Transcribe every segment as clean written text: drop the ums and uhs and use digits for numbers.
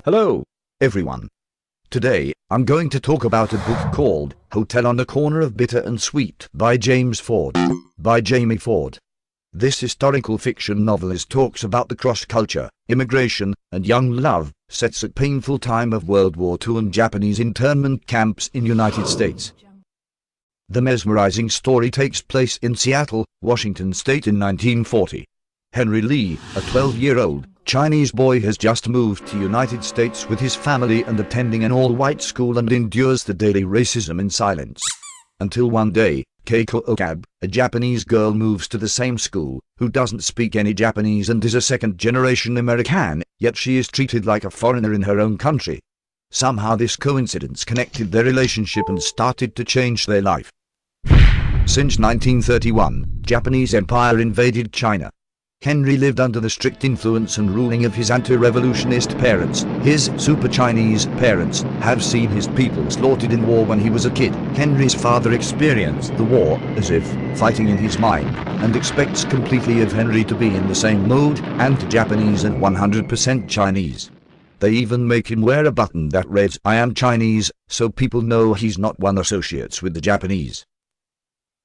Hello, everyone. Today, I'm going to talk about a book called Hotel on the Corner of Bitter and Sweet by James Ford, by Jamie Ford. This historical fiction novelist talks about the cross-culture, immigration, and young love sets at painful time of World War II and Japanese internment camps in United States. The mesmerizing story takes place in Seattle, Washington State in 1940. Henry Lee, a 12-year-old Chinese boy, has just moved to United States with his family and attending an all-white school and endures the daily racism in silence. Until one day, Keiko Okabe, a Japanese girl, moves to the same school, who doesn't speak any Japanese and is a second-generation American, yet she is treated like a foreigner in her own country. Somehow this coincidence connected their relationship and started to change their life. Since 1931, Japanese Empire invaded China. Henry lived under the strict influence and ruling of his anti-revolutionist parents. His super Chinese parents have seen his people slaughtered in war when he was a kid. Henry's father experienced the war as if fighting in his mind and expects completely of Henry to be in the same mode, anti-Japanese and 100% Chinese. They even make him wear a button that reads "I am Chinese," so people know he's not one associates with the Japanese.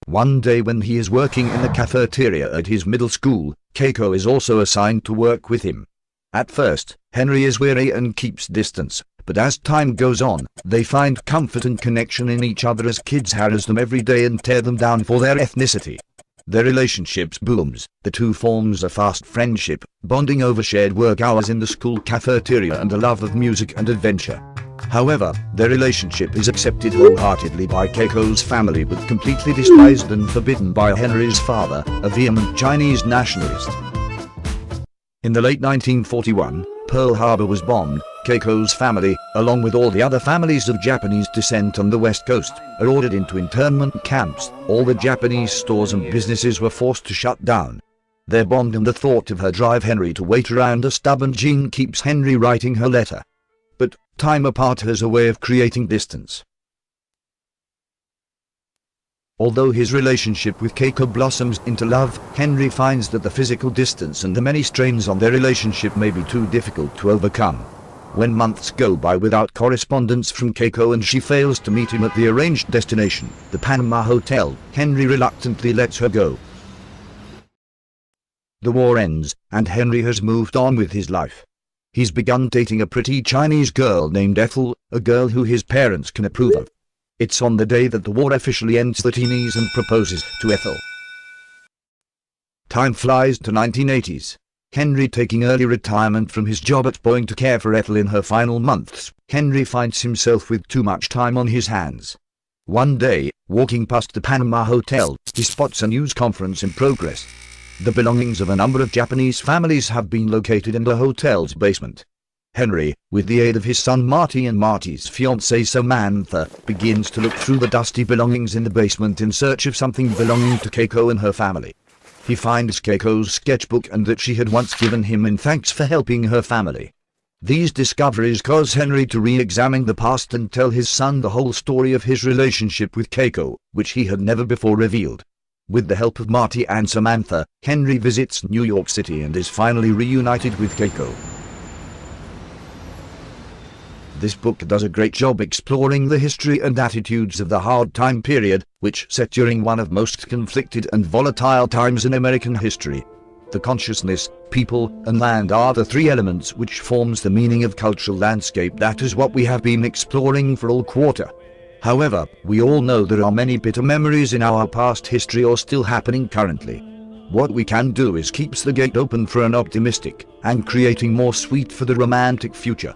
One day when he is working in the cafeteria at his middle school, Keiko is also assigned to work with him. At first, Henry is wary and keeps distance, but as time goes on, they find comfort and connection in each other as kids harass them every day and tear them down for their ethnicity. Their relationship blooms. The two forms a fast friendship, bonding over shared work hours in the school cafeteria and a love of music and adventure. However, their relationship is accepted wholeheartedly by Keiko's family but completely despised and forbidden by Henry's father, a vehement Chinese nationalist. In the late 1941, Pearl Harbor was bombed. Keiko's family, along with all the other families of Japanese descent on the West Coast, are ordered into internment camps. All the Japanese stores and businesses were forced to shut down. Their bond and the thought of her drive Henry to wait around a stubborn Jean keeps Henry writing her letter. But time apart has a way of creating distance. Although his relationship with Keiko blossoms into love, Henry finds that the physical distance and the many strains on their relationship may be too difficult to overcome. When months go by without correspondence from Keiko and she fails to meet him at the arranged destination, the Panama Hotel, Henry reluctantly lets her go. The war ends, and Henry has moved on with his life. He's begun dating a pretty Chinese girl named Ethel, a girl who his parents can approve of. It's on the day that the war officially ends that he knees and proposes to Ethel. Time flies to 1980s. Henry taking early retirement from his job at Boeing to care for Ethel in her final months. Henry finds himself with too much time on his hands. One day, walking past the Panama Hotel, he spots a news conference in progress. The belongings of a number of Japanese families have been located in the hotel's basement. Henry, with the aid of his son Marty and Marty's fiancée Samantha, begins to look through the dusty belongings in the basement in search of something belonging to Keiko and her family. He finds Keiko's sketchbook and that she had once given him in thanks for helping her family. These discoveries cause Henry to re-examine the past and tell his son the whole story of his relationship with Keiko, which he had never before revealed. With the help of Marty and Samantha, Henry visits New York City and is finally reunited with Keiko. This book does a great job exploring the history and attitudes of the hard time period, which set during one of most conflicted and volatile times in American history. The consciousness, people, and land are the three elements which forms the meaning of cultural landscape. That is what we have been exploring for all quarter. However, we all know there are many bitter memories in our past history or still happening currently. What we can do is keep the gate open for an optimistic and creating more sweet for the romantic future.